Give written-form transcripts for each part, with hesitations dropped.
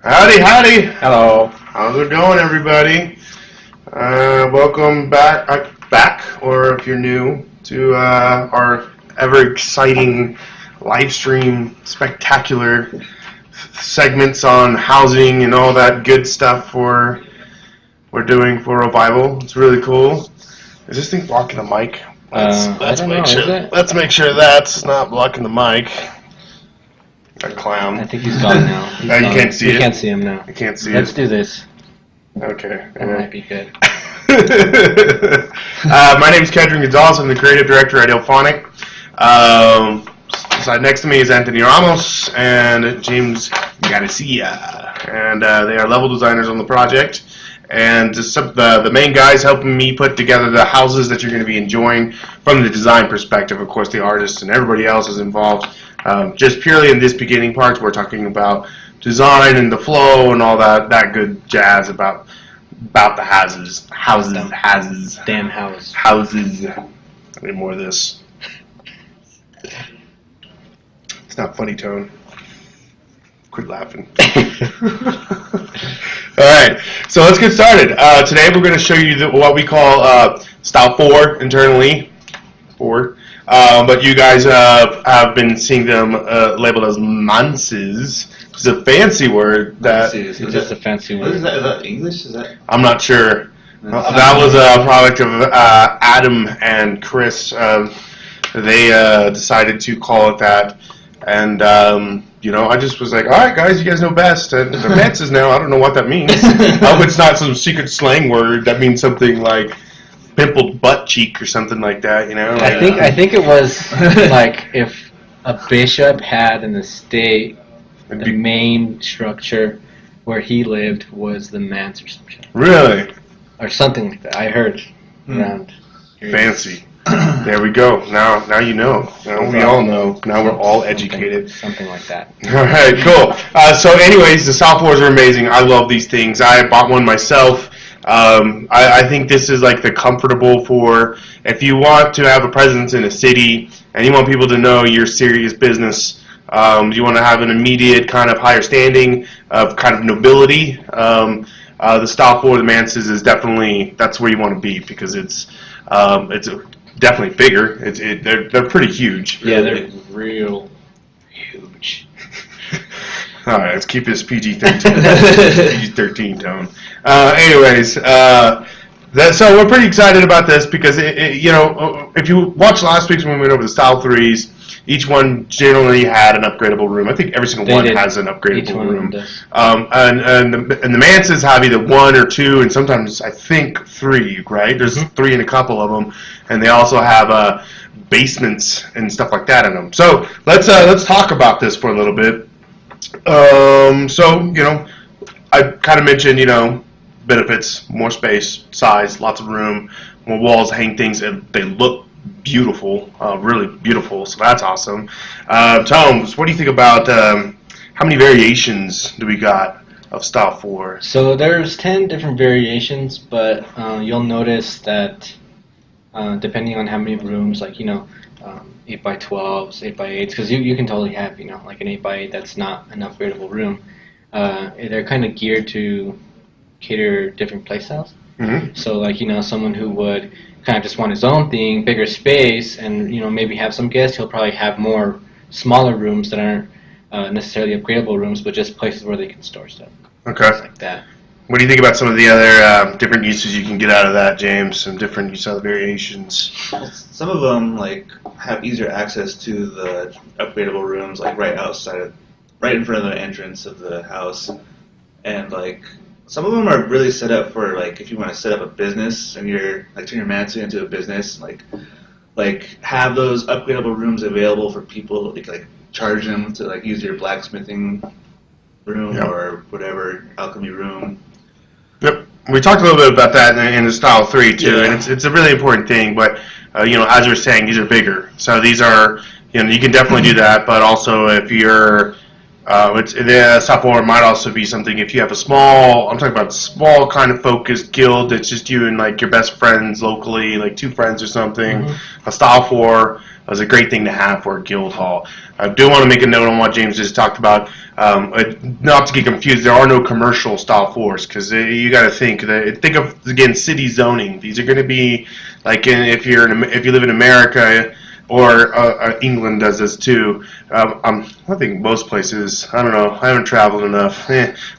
Howdy, howdy. Hello. How's it going, everybody? Welcome back, or if you're new, to our ever-exciting live stream spectacular segments on housing and all that good stuff we're doing for Revival. It's really cool. Is this thing blocking the mic? Let's make sure that's not blocking the mic. That clown. I think he's gone now. No, you can't see it? You can't see him now. I can't see Let's it. do this. Okay. That might be good. My name is Kedron Gonzalez. I'm the creative director at Ilphonic. Side next to me is Anthony Ramos and James Garcia. And they are level designers on the project. And the main guys helping me put together the houses that you're going to be enjoying from the design perspective. Of course, the artists and everybody else is involved. Just purely in this beginning part, we're talking about design and the flow and all that good jazz about the houses. Damn house. Houses. I need more of this. It's not funny, Tone. Quit laughing. All right, so let's get started. Today we're going to show you what we call Style 4 internally. 4. But you guys have been seeing them labeled as manses. It's a fancy word. It's just a fancy word. Is that English? Is that? I'm not sure. That was a product of Adam and Chris. They decided to call it that. And, I just was like, all right, guys, you guys know best. And the manses now, I don't know what that means. I hope it's not some secret slang word that means something like pimpled butt cheek or something like that, I think it was like if a bishop had in the state, the main structure where he lived was the manse or something. Really? Or something like that. I heard around here. Fancy. There we go. Now you know. Now we all know. Now we're all educated. Something like that. All right, cool. So anyways, the softwares are amazing. I love these things. I bought one myself. I think this is like the comfortable for if you want to have a presence in a city and you want people to know you're serious business. You want to have an immediate kind of higher standing of kind of nobility. The Style 4, the manses is definitely, that's where you want to be because it's definitely bigger. They're pretty huge. Yeah, they're real huge. All right, let's keep this PG-13. PG-13 tone. Anyways, so we're pretty excited about this because if you watched last week's when we went over the Style 3s, each one generally had an upgradable room. I think every single one has an upgradable room. And the manses have either 1 or 2, and sometimes I think 3. Right? There's 3 in a couple of them, and they also have basements and stuff like that in them. So let's talk about this for a little bit. I kind of mentioned, benefits, more space, size, lots of room, more walls, hang things, and they look beautiful, really beautiful, so that's awesome. Tom, what do you think about how many variations do we got of Style 4? So there's 10 different variations, but you'll notice that depending on how many rooms, like 8x12s, 8x8s, because you can totally have like an 8x8 that's not an upgradable room. They're kind of geared to cater different play styles. Mm-hmm. So like someone who would kind of just want his own thing, bigger space, and maybe have some guests, he'll probably have more smaller rooms that aren't necessarily upgradable rooms, but just places where they can store stuff. Okay. Things like that. What do you think about some of the other different uses you can get out of that, James? Some different use of variations. Some of them have easier access to the upgradable rooms, like right in front of the entrance of the house, and some of them are really set up for if you want to set up a business and you're turn your mansion into a business, have those upgradable rooms available for people. Charge them to use your blacksmithing room or whatever alchemy room. Yep, we talked a little bit about that in the Style 3 too, and it's a really important thing. But as you were saying, these are bigger, so these are you can definitely do that. But also, if you're the Style 4 might also be something if you have I'm talking about small kind of focused guild that's just you and your best friends locally, 2 friends or something. A Style 4 was a great thing to have for a guild hall. I do want to make a note on what James just talked about. Not to get confused, there are no commercial style floors because you got to think of again city zoning. These are going to be like if you live in America. Or England does this too. I think most places. I don't know. I haven't traveled enough.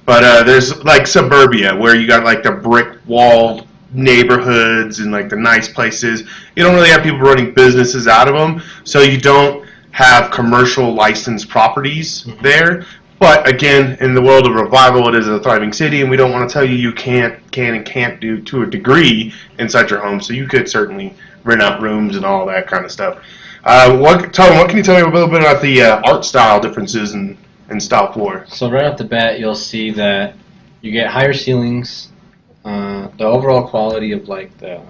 But there's like suburbia where you got like the brick walled neighborhoods and like the nice places. You don't really have people running businesses out of them, so you don't have commercial licensed properties there. But again, in the world of revival, it is a thriving city, and we don't want to tell you can and can't do to a degree inside your home. So you could certainly rent out rooms and all that kind of stuff. What can you tell me a little bit about the art style differences in style floor? So right off the bat, you'll see that you get higher ceilings. The overall quality of like the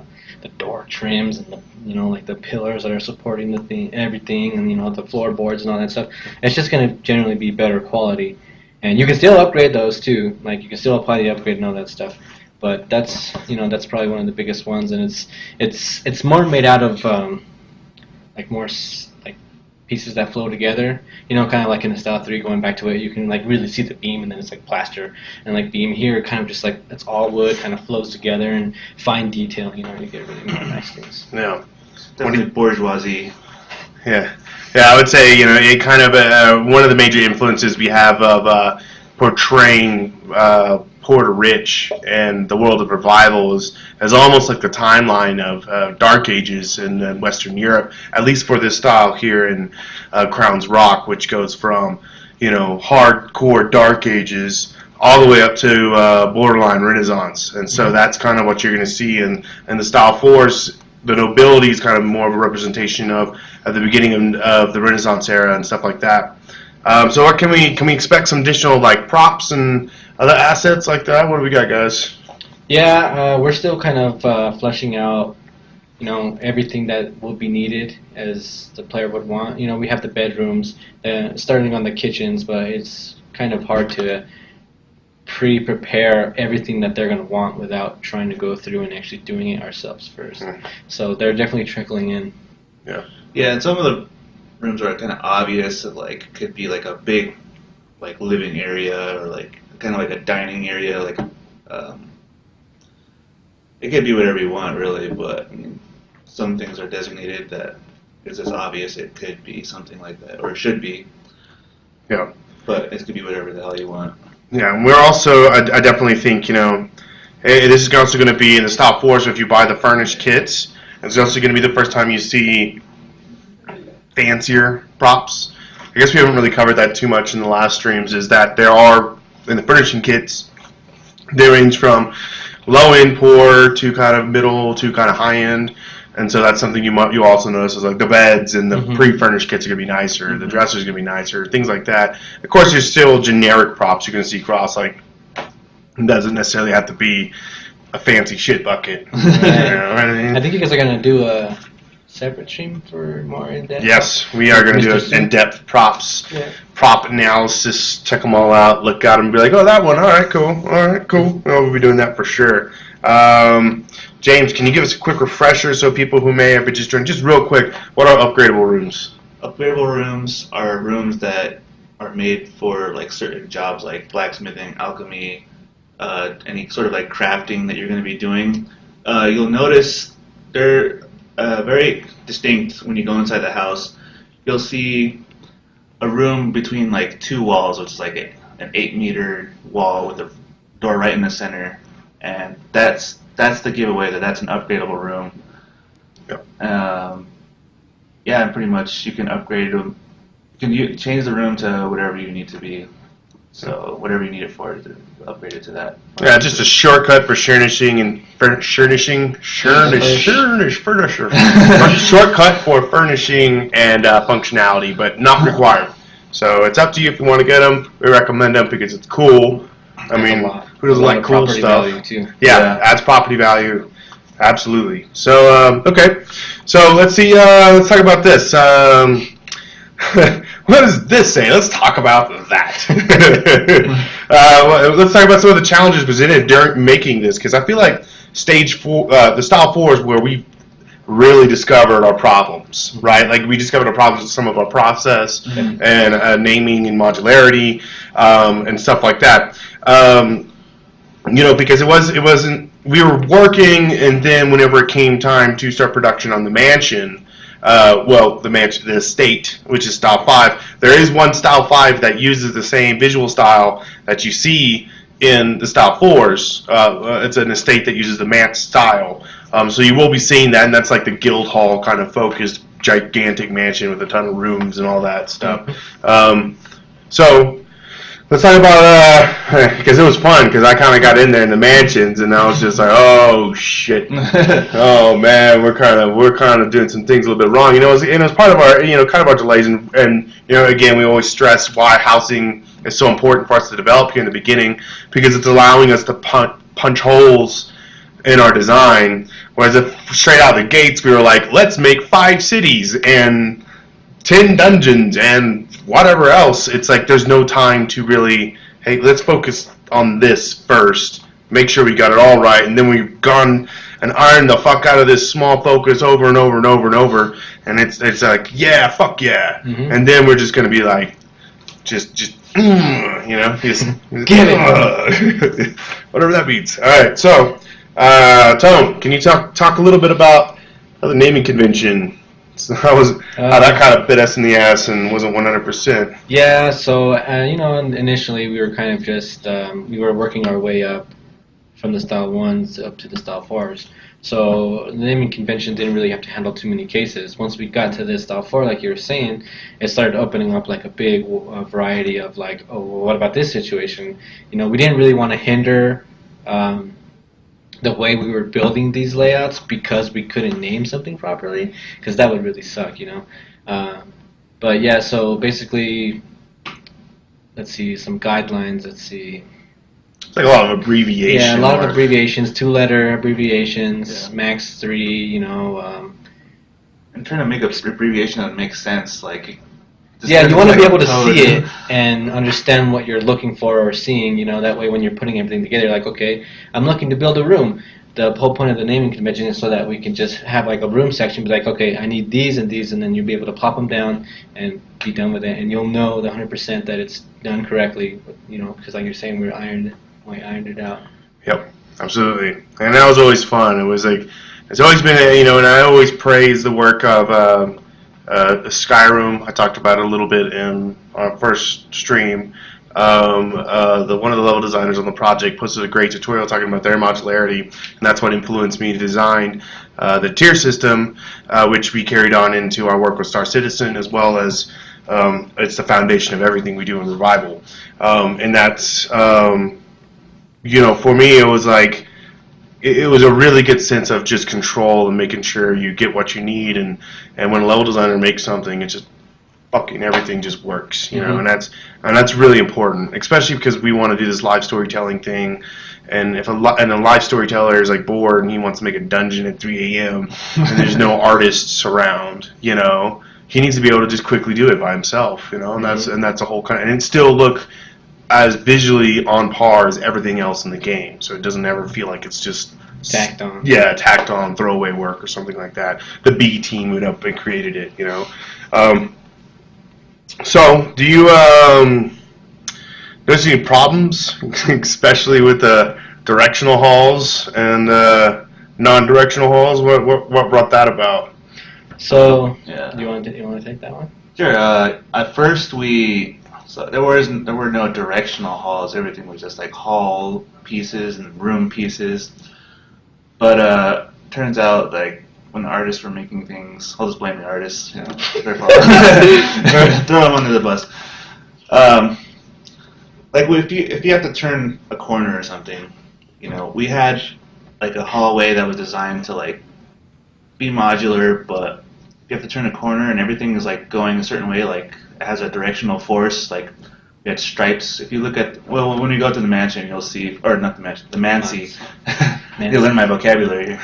door trims and like the pillars that are supporting everything, and the floorboards and all that stuff. It's just going to generally be better quality, and you can still upgrade those too. Like you can still apply the upgrade and all that stuff. But that's probably one of the biggest ones, and it's more made out of more like pieces that flow together, kind of like in the Style 3, going back to it, you can like really see the beam, and then it's like plaster, and like beam here kind of just like it's all wood, kind of flows together, and fine detail, you get really more nice things. Yeah, Definitely bourgeoisie. Yeah, I would say it kind of one of the major influences we have of portraying Porter Rich and the world of revival is almost like the timeline of Dark Ages in Western Europe, at least for this style here in Crown's Rock, which goes from hardcore Dark Ages all the way up to borderline Renaissance, and so that's kind of what you're going to see in the style fours. The nobility is kind of more of a representation of at the beginning of the Renaissance era and stuff like that. So what can we expect some additional like props and other assets like that? What do we got, guys? Yeah, we're still kind of fleshing out, everything that will be needed as the player would want. We have the bedrooms, starting on the kitchens, but it's kind of hard to pre-prepare everything that they're going to want without trying to go through and actually doing it ourselves first. So they're definitely trickling in. Yeah, and some of the rooms are kind of obvious. Like could be like a big, like living area, or like kind of like a dining area. Like it could be whatever you want, really. But some things are designated that is as obvious. It could be something like that, or it should be. Yeah. But it could be whatever the hell you want. Yeah, and we're also. I definitely think this is also going to be in the style fours. So if you buy the furnished kits, it's also going to be the first time you see fancier props. I guess we haven't really covered that too much in the last streams, is that there are, in the furnishing kits, they range from low-end poor to kind of middle to kind of high-end, and so that's something you also notice is like the beds and the pre-furnished kits are going to be nicer, the dressers are going to be nicer, things like that. Of course, there's still generic props you're going to see across, like it doesn't necessarily have to be a fancy shit bucket. I think you guys are going to do a separate stream for more in-depth. Yes, we are going to do an in-depth prop analysis, check them all out, look at them, and be like, oh, that one, all right, cool. Well, we'll be doing that for sure. James, can you give us a quick refresher so people who may have been just joined, just real quick, what are upgradable rooms? Upgradable rooms are rooms that are made for like certain jobs, like blacksmithing, alchemy, any sort of like crafting that you're going to be doing. You'll notice they're very distinct when you go inside the house. You'll see a room between like two walls, which is like an 8-meter wall with a door right in the center, and that's the giveaway that that's an upgradable room. Yep. Yeah, and pretty much you can upgrade them. You can change the room to whatever you need to be. So whatever you need it for, to upgrade it to that. Yeah, just a shortcut for shortcut for furnishing and functionality, but not required. So it's up to you if you want to get them. We recommend them because it's cool. I mean, who doesn't like cool stuff? Yeah, adds property value. Absolutely. So okay, so let's see. Let's talk about this. What does this say? Let's talk about that. Let's talk about some of the challenges presented during making this, because I feel like stage 4, the style 4 is where we really discovered our problems, right? Like we discovered our problems with some of our process and naming and modularity and stuff like that. Because it wasn't. We were working, and then whenever it came time to start production on the mansion, the estate, which is style 5, there is one style 5 that uses the same visual style that you see in the style 4s. It's an estate that uses the manse style. So you will be seeing that, and that's like the guild hall kind of focused, gigantic mansion with a ton of rooms and all that stuff. So let's talk about because it was fun because I kind of got in there in the mansions and I was just like, oh shit, oh man, we're kind of doing some things a little bit wrong. It was part of our kind of our delays and again we always stress why housing is so important for us to develop here in the beginning because it's allowing us to punch holes in our design. Whereas if straight out of the gates we were like, let's make 5 cities and 10 dungeons and whatever else, it's like there's no time to really, hey, let's focus on this first, make sure we got it all right, and then we've gone and ironed the fuck out of this small focus over and over and over and over, and it's like, yeah, fuck yeah, and then we're just gonna be like, just get it, whatever that means. All right, so Tone, can you talk a little bit about the naming convention? So how that kind of bit us in the ass and wasn't 100%. Yeah, so initially we were kind of just we were working our way up from the style 1s up to the style 4s. So the naming convention didn't really have to handle too many cases. Once we got to this style 4, like you were saying, it started opening up like a big variety of like, oh, well, what about this situation? We didn't really want to hinder the way we were building these layouts because we couldn't name something properly, because that would really suck, But yeah, so basically, let's see, some guidelines, It's like a lot of abbreviations. Yeah, a lot of abbreviations, 2-letter abbreviations, max 3, I'm trying to make an abbreviation that makes sense, like... Yeah, you want to be able to see it and understand what you're looking for or seeing, that way when you're putting everything together, like, okay, I'm looking to build a room. The whole point of the naming convention is so that we can just have like a room section, be like, okay, I need these and these, and then you'll be able to plop them down and be done with it, and you'll know the 100% that it's done correctly, because like you're saying, we ironed it out. Yep, absolutely. And that was always fun. It was like, it's always been, and I always praise the work of Skyrim. I talked about it a little bit in our first stream. One of the level designers on the project posted a great tutorial talking about their modularity, and that's what influenced me to design the tier system, which we carried on into our work with Star Citizen, as well as it's the foundation of everything we do in Revival. And that's, for me, it was like, it was a really good sense of just control and making sure you get what you need, and when a level designer makes something, it's just fucking everything just works, and that's really important, especially because we want to do this live storytelling thing, and if a live storyteller is like bored and he wants to make a dungeon at 3 a.m. and there's no artists around, he needs to be able to just quickly do it by himself, and that's a whole kind of, and it still look as visually on par as everything else in the game, so it doesn't ever feel like it's just tacked on. Yeah, tacked on throwaway work or something like that. The B team went up and created it, So, do you notice any problems, especially with the directional halls and non-directional halls? What brought that about? So, you want to take that one? Sure. At first, there were no directional halls. Everything was just like hall pieces and room pieces. But turns out, like, when the artists were making things, I'll just blame the artists. Throw them under the bus. Like, if you have to turn a corner or something, we had like a hallway that was designed to like be modular, but if you have to turn a corner and everything is like going a certain way, like it has a directional force, like we had stripes. If you look at, when you go to the mansion, you'll see, or not the mansion, the Mancy. You'll learn my vocabulary here.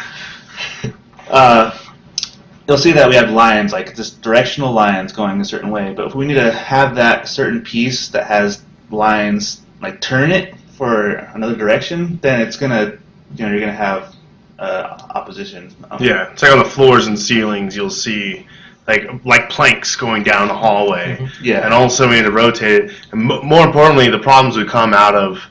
You'll see that we have lines, like just directional lines going a certain way. But if we need to have that certain piece that has lines, like turn it for another direction, then it's gonna, you're gonna have opposition. Yeah, it's like on the floors and ceilings, you'll see like planks going down the hallway. Yeah. And also we had to rotate it. And more importantly, the problems would come out of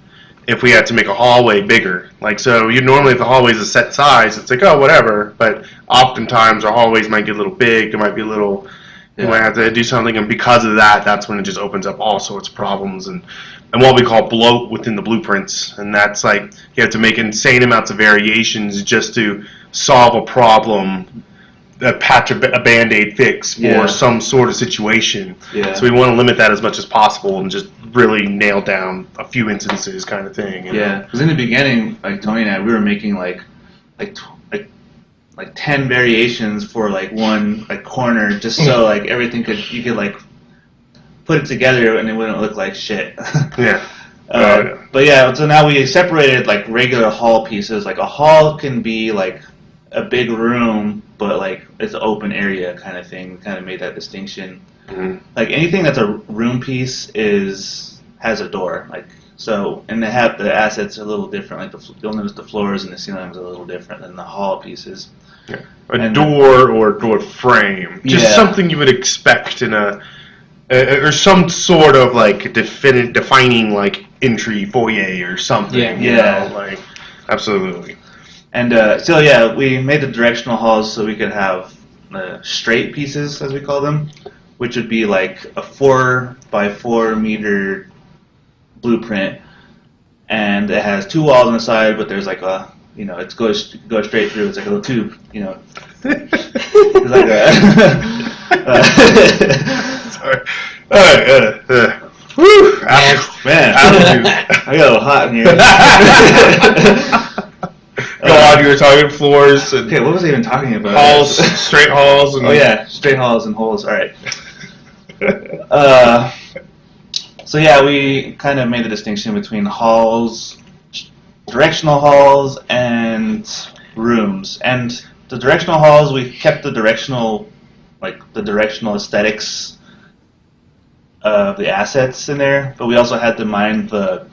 if we had to make a hallway bigger. Like, so you normally, if the hallway is a set size, it's like, oh, whatever. But oftentimes our hallways might get a little big. There might be a little, you might have to do something. And because of that, that's when it just opens up all sorts of problems and what we call bloat within the blueprints. And that's like, you have to make insane amounts of variations just to solve a problem, a patch, a Band-Aid fix for some sort of situation. Yeah. So we want to limit that as much as possible and just really nail down a few instances kind of thing. Yeah, because in the beginning, like Tony and I, we were making like 10 variations for like one like corner, just so like everything you could like put it together and it wouldn't look like shit. Yeah. But yeah, so now we separated like regular hall pieces. Like a hall can be like a big room, but like it's an open area kind of thing. We kind of made that distinction. Mm-hmm. Like anything that's a room piece has a door. Like so, and they have the assets are a little different. Like you'll notice the floors and the ceilings are a little different than the hall pieces. Yeah. A door or door frame, just something you would expect in or some sort of like defining like entry foyer or something. Yeah. You know, like absolutely. And so yeah, we made the directional halls so we could have straight pieces, as we call them, which would be like a 4 by 4 meter blueprint, and it has 2 walls on the side, but there's like a it goes straight through. It's like a little tube, It's like Sorry. Whew. Man, I got a little hot in here. Go on, you were talking floors and Okay, what was I even talking about? halls, straight halls. And Oh yeah, straight halls and holes. All right. So yeah, we kind of made the distinction between halls, directional halls, and rooms. And the directional halls, we kept the directional aesthetics of the assets in there, but we also had to mind the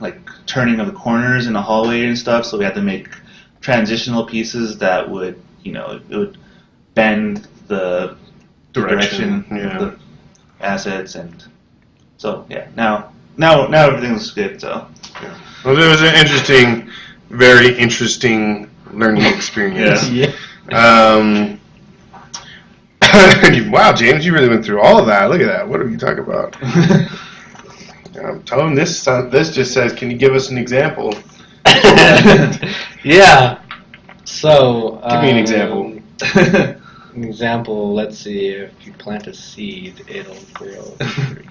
turning of the corners in the hallway and stuff. So we had to make transitional pieces that would it would bend the direction of the assets, and so yeah. Now everything's good. So yeah. Well, it was an very interesting learning experience. Yeah. Wow, James, you really went through all of that. Look at that. What are you talking about? I'm telling this just says, can you give us an example? Yeah. So Give me an example. An example. Let's see. If you plant a seed, it'll grow a tree.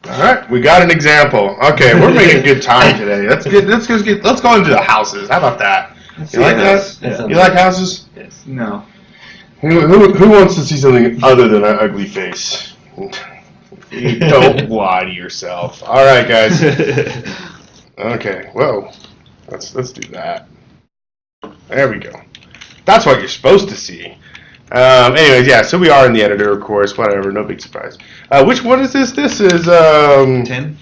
All right, we got an example. Okay, we're making good time today. Let's go into the houses. How about that? You like that? Yeah. You like houses? Yes. no. Who wants to see something other than an ugly face? You don't lie to yourself. All right, guys. Okay. Whoa. Let's do that. There we go. That's what you're supposed to see. Anyways, yeah. So we are in the editor, of course. Whatever. No big surprise. Which one is this? This is 10.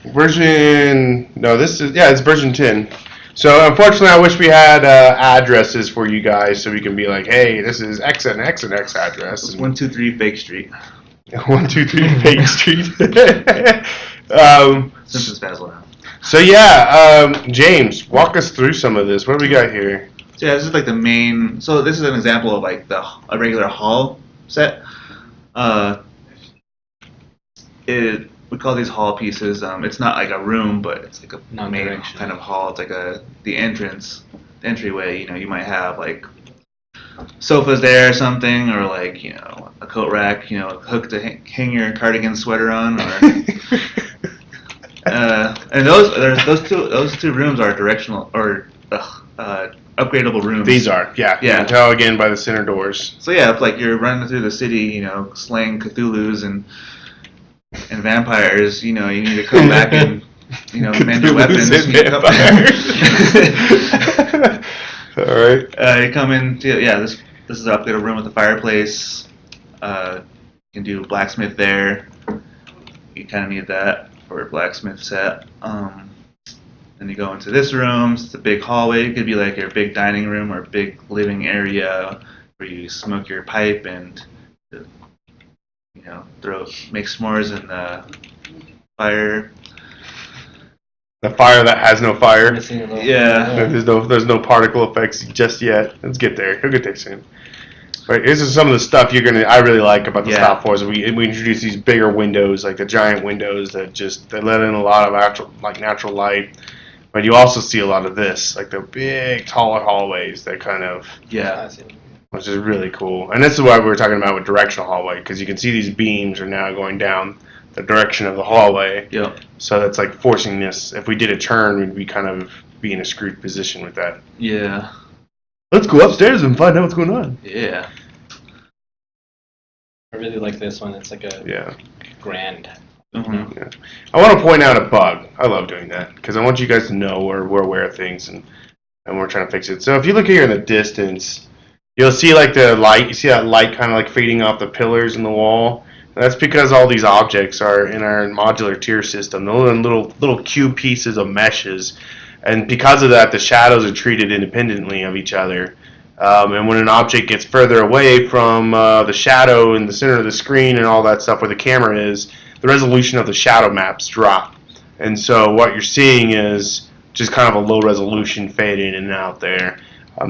version. No, this is it's version 10. So unfortunately, I wish we had addresses for you guys, so we can be like, hey, this is X and X and X address. It's 123 Fake Street. 123 Fake Street. Simpsons Basil. So yeah, James, walk us through some of this. What do we got here? So yeah, this is like the main. So this is an example of like a regular hall set. We call these hall pieces. It's not like a room, but it's like a main kind of hall. It's like the entryway. You might have like sofas there or something, or like a coat rack, hook to hang your cardigan sweater on, or and those two rooms are directional or upgradable rooms. These are, yeah. You can tell again by the center doors. So yeah, if like you're running through the city, slaying Cthulhu's and vampires, you need to come back and mend your weapons. And all right. You come in. This is an upgraded room with a fireplace. You can do blacksmith there. You kind of need that for a blacksmith set. And Then you go into this room. It's a big hallway. It could be like your big dining room or big living area where you smoke your pipe and make s'mores in the fire. The fire that has no fire. Yeah. There's no particle effects just yet. Let's get there. He'll get there soon. Right, this is some of the stuff I really like about the Stop Force. We introduce these bigger windows, like the giant windows that let in a lot of natural light. But you also see a lot of this, like the big taller hallways that kind of which is really cool. And this is what we were talking about with directional hallway, because you can see these beams are now going down the direction of the hallway. Yep. So that's like forcing this. If we did a turn, we'd be kind of be in a screwed position with that. Yeah. Let's go upstairs and find out what's going on. Yeah. I really like this one. It's like a grand. Mm-hmm. Yeah. I want to point out a bug. I love doing that because I want you guys to know we're aware of things and we're trying to fix it. So if you look here in the distance, you'll see like the light. You see that light kind of like fading off the pillars in the wall. That's because all these objects are in our modular tier system. They're little cube pieces of meshes, and because of that, the shadows are treated independently of each other. And when an object gets further away from the shadow in the center of the screen and all that stuff where the camera is, the resolution of the shadow maps drop. And so what you're seeing is just kind of a low resolution fade in and out there.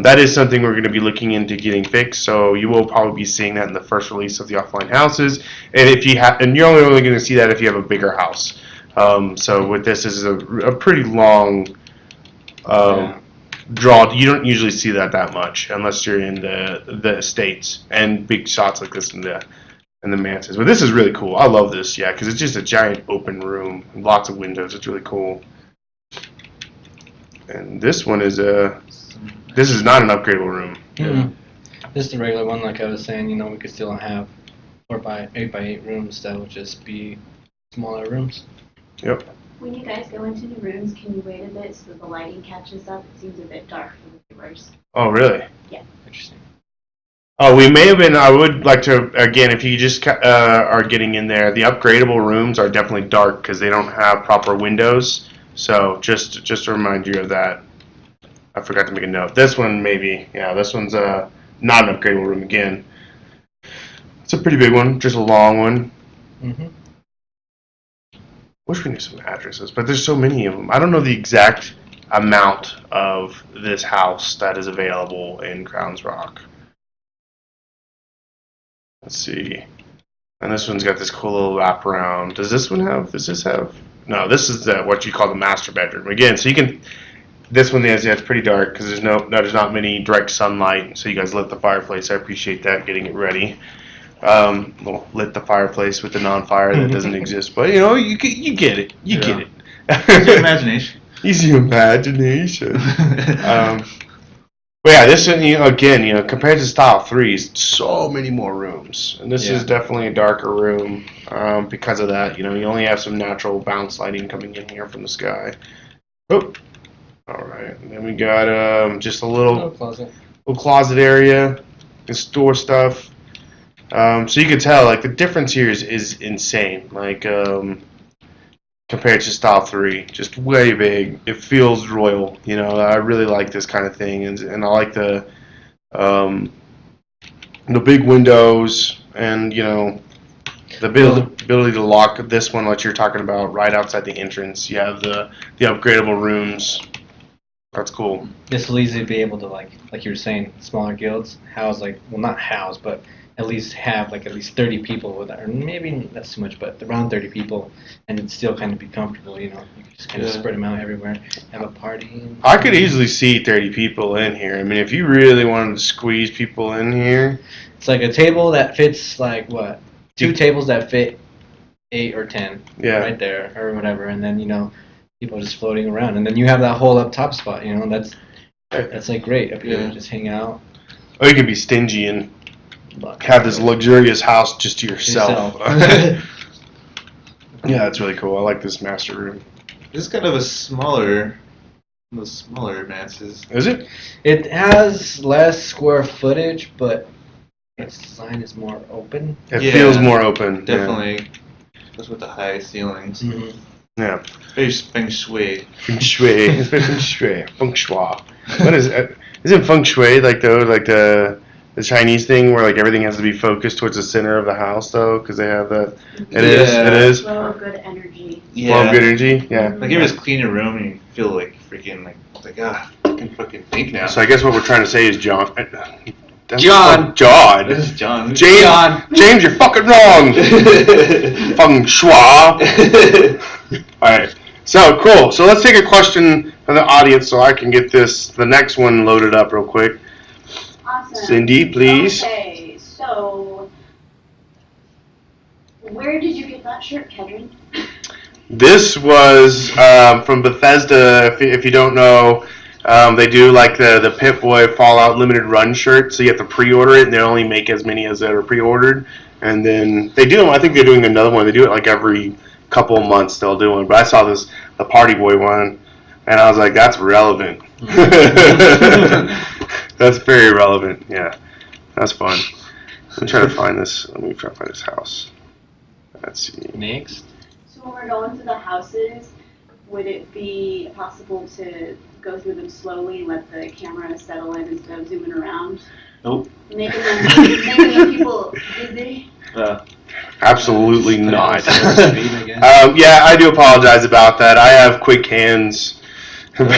That is something we're going to be looking into getting fixed, so you will probably be seeing that in the first release of the offline houses. And if you have, and you're only going to see that if you have a bigger house. So with this is a pretty long draw. You don't usually see that much unless you're in the estates and big shots like this in the mansions. But this is really cool. I love this, because it's just a giant open room, lots of windows. It's really cool. And this one is This is not an upgradable room. Mm-hmm. This is the regular one, like I was saying. We could still have 8x8 rooms that would just be smaller rooms. Yep. When you guys go into the rooms, can you wait a bit so the lighting catches up? It seems a bit dark for the viewers. Oh, really? Yeah. Interesting. Oh, we may have been. I would like to again, if you just are getting in there, the upgradable rooms are definitely dark because they don't have proper windows. So just to remind you of that. I forgot to make a note. This one maybe, this one's not an upgradable room again. It's a pretty big one, just a long one. Mm-hmm. Wish we knew some addresses, but there's so many of them. I don't know the exact amount of this house that is available in Crowns Rock. Let's see. And this one's got this cool little wraparound. Does this have? No, this is what you call the master bedroom. Again, so you can. This one is it's pretty dark because there's not many direct sunlight. So you guys lit the fireplace. I appreciate that, getting it ready. Well, lit the fireplace with the non-fire that doesn't exist, but you get it. You get it. Use your imagination. Use your imagination. But yeah, this one again, compared to Style 3, so many more rooms, and this is definitely a darker room because of that. You only have some natural bounce lighting coming in here from the sky. Oh. All right, and then we got just a little closet area to store stuff. So you can tell, like, the difference here is insane. Like, compared to Style 3, just way big. It feels royal. I really like this kind of thing, and I like the big windows and the ability to lock this one, what you're talking about, right outside the entrance. You have the upgradable rooms. That's cool. This will easily be able to, like you were saying, smaller guilds house, not house, but at least have at least 30 people with it, or maybe that's too much, but around 30 people, and it'd still kind of be comfortable. You can just kind of spread them out everywhere, have a party. I could easily see 30 people in here. I mean, if you really wanted to squeeze people in here, it's like a table that fits two tables that fit 8 or 10, right there or whatever, and then people just floating around, and then you have that whole up top spot. That's great up here, just hang out. Or you can be stingy and have this luxurious house just to yourself. Yeah, that's really cool. I like this master room. This is kind of a smaller advances. Is it? It has less square footage, but its design is more open. It feels more open. Definitely. Just with the high ceilings. Mm-hmm. Yeah. Very feng shui. Feng shui. It's very feng shui. Feng shui. What is it? Isn't feng shui like the Chinese thing where like everything has to be focused towards the center of the house though? Because they have that. It is. It is. Flow of good energy. Flow of good energy. Yeah. Like you just clean your room and you feel like freaking like I can fucking think now. So I guess what we're trying to say is John. John. John. This is John. James. John. James, you're fucking wrong. Feng shui. All right. So cool. So let's take a question from the audience so I can get the next one loaded up real quick. Awesome. Cindy, please. Okay, so where did you get that shirt, Kedron? This was from Bethesda. If you don't know, they do like the Pip-Boy Fallout limited run shirt. So you have to pre-order it, and they only make as many as that are pre-ordered. And then they do. I think they're doing another one. They do it like every couple of months. They'll do one. But I saw the Party Boy one, and I was like, that's relevant. That's very relevant. Yeah, that's fun. Let me try to find this. Let me try to find this house. Let's see. Next. So when we're going to the houses, would it be possible to go through them slowly, let the camera settle in instead of zooming around? Nope. Making the people dizzy? Absolutely not. Yeah, I do apologize about that. I have quick hands. Damn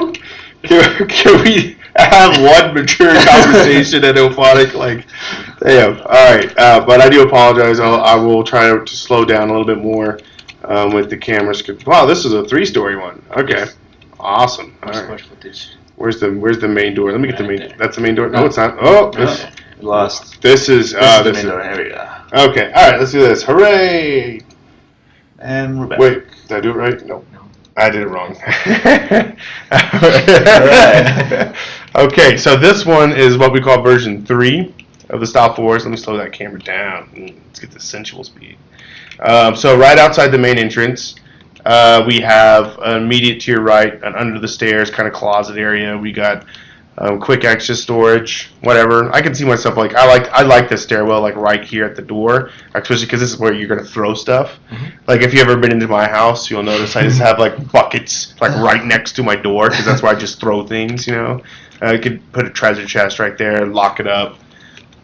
it. Can we have one mature conversation at Ophonic? Like, damn. All right. But I do apologize. I will try to slow down a little bit more with the cameras. Wow, this is a 3-story one. Okay. Awesome. All right. Where's the main door? Let me get the main. There. That's the main door. No, it's not. Oh, this. Lost. This is the main door. Here we go. Okay. All right. Let's do this. Hooray! And we're back. Wait, did I do it right? No. No. I did it wrong. Alright. Okay, so this one is what we call version 3 of the Style 4s. Let me slow that camera down. Let's get the sensual speed. So right outside the main entrance, we have immediate to your right, an under the stairs kind of closet area. We got quick access storage, whatever. I can see myself like I like the stairwell like right here at the door, especially because this is where you're gonna throw stuff. Mm-hmm. Like if you ever been into my house, you'll notice I just have like buckets like right next to my door because that's where I just throw things. You know, I could put a treasure chest right there, lock it up,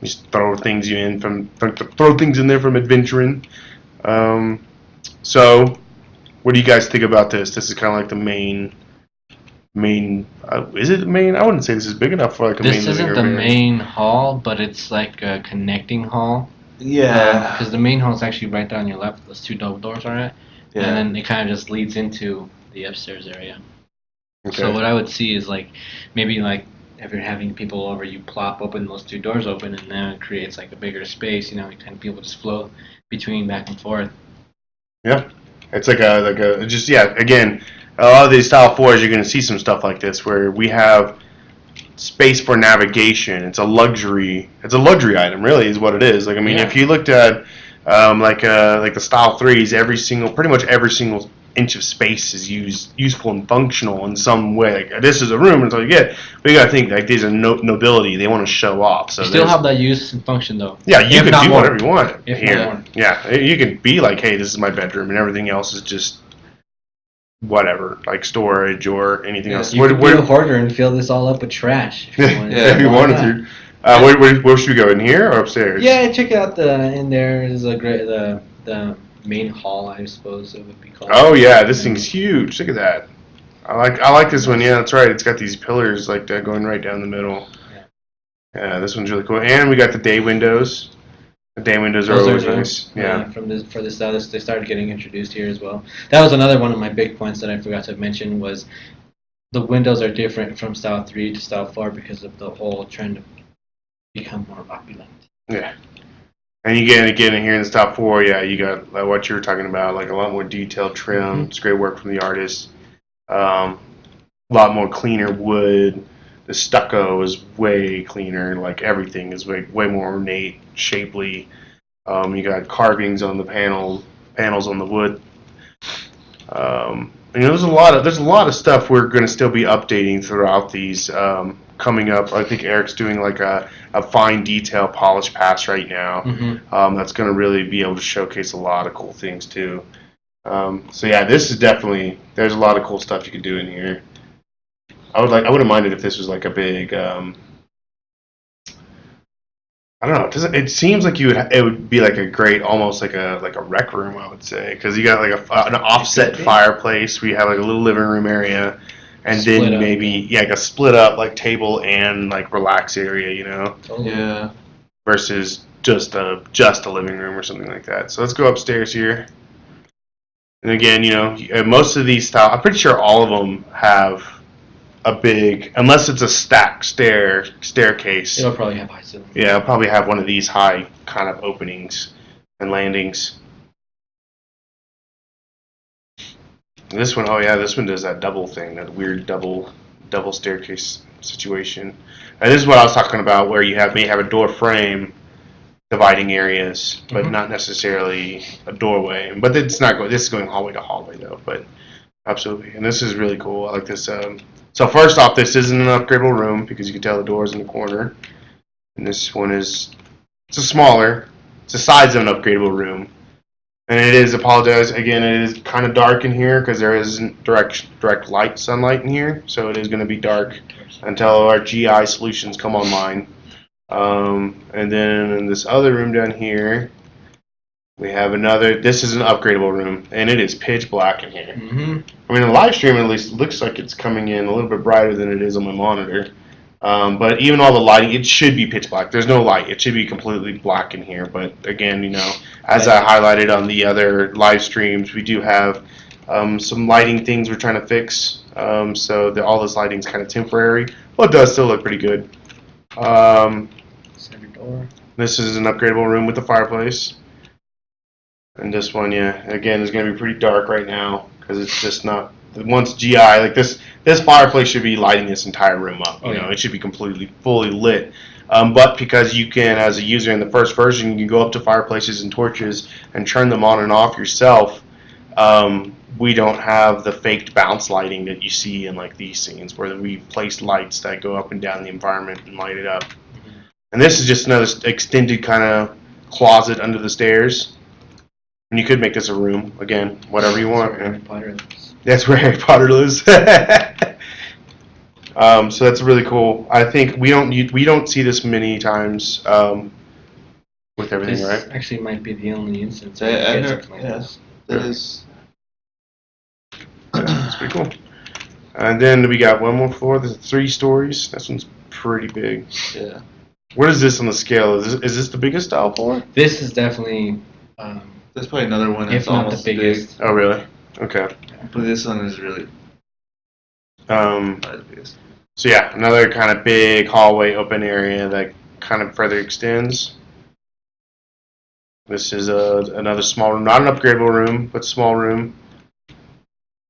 just throw things in from adventuring. So, what do you guys think about this? This is kind of like the main. Is it main? I wouldn't say this is big enough for like a main This living isn't the room. main hall, but it's like a connecting hall. Yeah. Because the main hall is actually right there on your left. Those 2 double doors are at. Yeah. And then it kind of just leads into the upstairs area. Okay. So what I would see is like maybe like if you're having people over, you plop open those 2 doors open, and then it creates like a bigger space. You know, kind of people just flow between back and forth. Yeah, it's like a just again. A lot of these Style 4s, you're going to see some stuff like this where we have space for navigation. It's a luxury item, really, is what it is. Like, I mean, if you looked at like the Style 3s, pretty much every single inch of space is useful and functional in some way. Like, this is a room, and that's all you get. But you got to think like these are nobility. They want to show off. So You still have that use and function though. Yeah, you If can not do more. whatever you want If here. not more. Yeah, you can be like, hey, this is my bedroom, and everything else is just whatever, like storage or anything else. You could be a hoarder and fill this all up with trash. If you wanted, if you wanted to. Where should we go? In here or upstairs? Yeah, check out in there is a great the main hall, I suppose it would be called. Oh yeah, this thing's huge. Look at that. I like this one. Yeah, that's right. It's got these pillars like that going right down the middle. Yeah, this one's really cool. And we got the day windows. The day windows are Those always new. nice. Yeah. For the style, they started getting introduced here as well. That was another one of my big points that I forgot to mention was the windows are different from Style 3 to Style 4 because of the whole trend to become more opulent. Yeah. And you get again here in the Style 4, yeah, you got like what you were talking about, like a lot more detailed trim. Mm-hmm. It's great work from the artist. A lot more cleaner wood. The stucco is way cleaner. Like everything is way more ornate, shapely. You got carvings on the panels on the wood. There's a lot of stuff we're going to still be updating throughout these coming up. I think Eric's doing like a fine detail polish pass right now. That's going to really be able to showcase a lot of cool things too. So yeah, this is definitely, there's a lot of cool stuff you can do in here. I wouldn't mind it if this was like a big, I don't know. It seems like it would be like a great, almost like a rec room, I would say, because you got like an offset fireplace. We have like a little living room area, and Split then up, maybe like a split up like table and like relax area, Yeah. versus just a living room or something like that. So let's go upstairs here. And again, most of these style, I'm pretty sure all of them have a big, unless it's a stack staircase. It'll probably have high ceilings. Yeah, I'll probably have one of these high kind of openings and landings. This one, oh yeah, this one does that double thing, that weird double staircase situation. And this is what I was talking about, where you may have a door frame dividing areas, but not necessarily a doorway. But it's not going. This is going hallway to hallway though. But absolutely, and this is really cool. I like this. So first off, this isn't an upgradable room because you can tell the door's in the corner. And this one it's the size of an upgradable room. And it is, apologize, again, it is kind of dark in here because there isn't direct sunlight in here. So it is going to be dark until our GI solutions come online. And then in this other room down here, we have this is an upgradable room, and it is pitch black in here. I mean, the live stream at least looks like it's coming in a little bit brighter than it is on my monitor. But even all the lighting, it should be pitch black. There's no light. It should be completely black in here. But again, as I highlighted on the other live streams, we do have some lighting things we're trying to fix. So all this lighting is kind of temporary. Well, it does still look pretty good. Center door. This is an upgradable room with a fireplace. And this one, yeah, again, is going to be pretty dark right now because it's just not. Once GI, like this fireplace should be lighting this entire room up. It should be completely, fully lit. But because you can, as a user in the first version, you can go up to fireplaces and torches and turn them on and off yourself. We don't have the faked bounce lighting that you see in like these scenes where we place lights that go up and down the environment and light it up. And this is just another extended kind of closet under the stairs. And you could make this a room, again, whatever you want. That's where Harry Potter lives. So that's really cool. I think we don't see this many times with everything, This right? actually might be the only instance. I've where never, it's like yeah, this. that is. That's pretty cool. And then we got one more floor. There's 3 stories. This one's pretty big. Yeah. What is this on the scale? Is this the biggest style floor? This is definitely, There's probably another one that's if not the almost big. biggest. Oh, really? Okay. But this one is really Um, not the biggest. So yeah, another kind of big hallway open area that kind of further extends. This is another small room, not an upgradable room, but small room.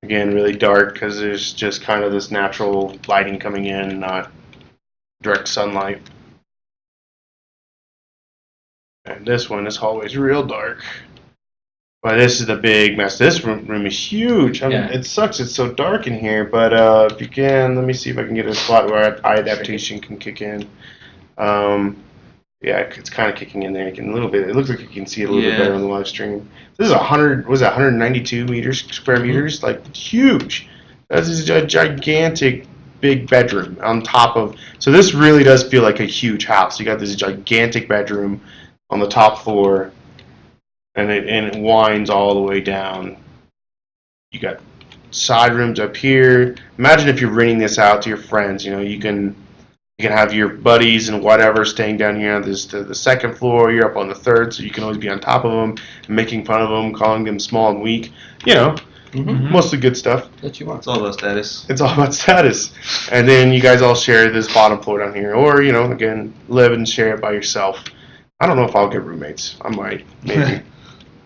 Again, really dark because there's just kind of this natural lighting coming in, not direct sunlight. And this hallway is real dark. But this is the big mess. This room is huge. I mean, it sucks it's so dark in here, but if you can, let me see if I can get a spot where eye adaptation can kick in. Yeah, it's kind of kicking in there. You can a little bit. It looks like you can see it a little bit better on the live stream. This is 192 square meters? Like, huge. This is a gigantic big bedroom on top of. So this really does feel like a huge house. You got this gigantic bedroom on the top floor. And it winds all the way down. You got side rooms up here. Imagine if you're renting this out to your friends. You can have your buddies and whatever staying down here on the 2nd floor. You're up on the 3rd, so you can always be on top of them, making fun of them, calling them small and weak. Mostly good stuff. That you want. It's all about status. It's all about status. And then you guys all share this bottom floor down here, or again, live and share it by yourself. I don't know if I'll get roommates. I might, maybe.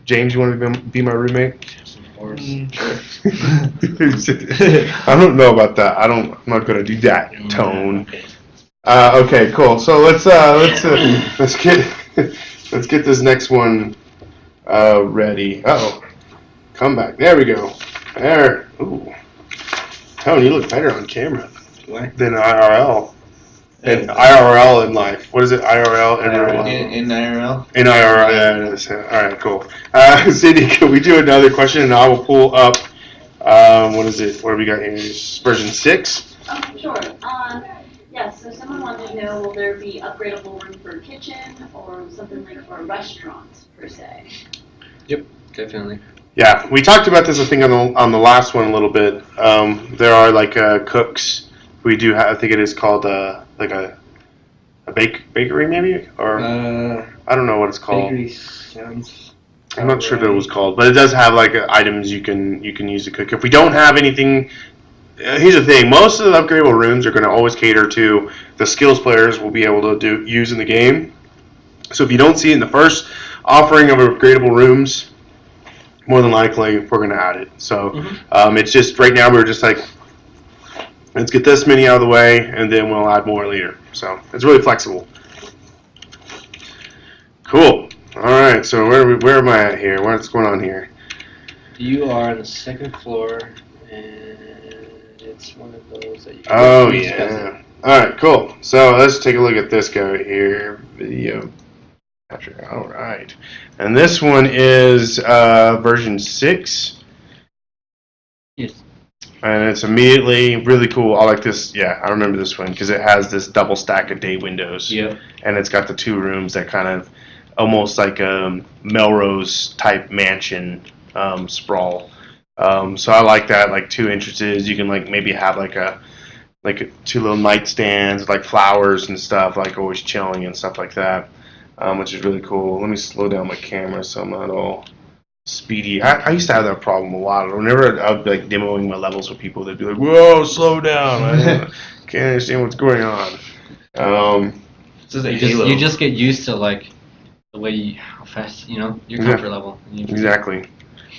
James, you want to be my roommate? Of course. I don't know about that. I'm not going to do that. Tone. Okay, cool. So let's get this next one ready. Uh-oh. Come back. There we go. There. Ooh. Tony, you look better on camera Why? than IRL. And Yeah. IRL in life. What is it? IRL in real IRL. life. In IRL? In IRL, yeah, it is. All right, cool. Cindy, can we do another question? And I will pull up, what is it? What do we got here? It's version 6? Oh, sure. Yes, so someone wanted to know, will there be upgradable room for a kitchen or something like for a restaurant, per se? Yep, definitely. Yeah, we talked about this, I think, on the last one a little bit. There are, like, cooks. We do have, I think it is called, like a bakery, maybe? Or, I don't know what it's called. Bakery sounds. I'm not sure what it was called, but it does have like items you can use to cook. If we don't have anything, here's the thing: most of the upgradable rooms are going to always cater to the skills players will be able to use in the game. So if you don't see it in the first offering of upgradable rooms, more than likely we're going to add it. So it's just right now we're just like, let's get this many out of the way, and then we'll add more later. So it's really flexible. Cool. All right, so where am I at here? What's going on here? You are on the second floor, and it's one of those that you can Oh, use yeah. All right, cool. So let's take a look at this guy right here. Video capture. All right. And this one is version 6. Yes. And it's immediately really cool. I like this. Yeah, I remember this one because it has this double stack of day windows. Yep. And it's got the 2 rooms that kind of almost like a Melrose type mansion sprawl. So I like that, like 2 entrances. You can like maybe have like 2 little nightstands with like flowers and stuff, like always chilling and stuff like that, which is really cool. Let me slow down my camera so I'm not all speedy. I used to have that problem a lot. Whenever I'd be like demoing my levels with people, they'd be like, "Whoa, slow down! I can't understand what's going on." You just get used to like the way how fast your comfort level. Exactly.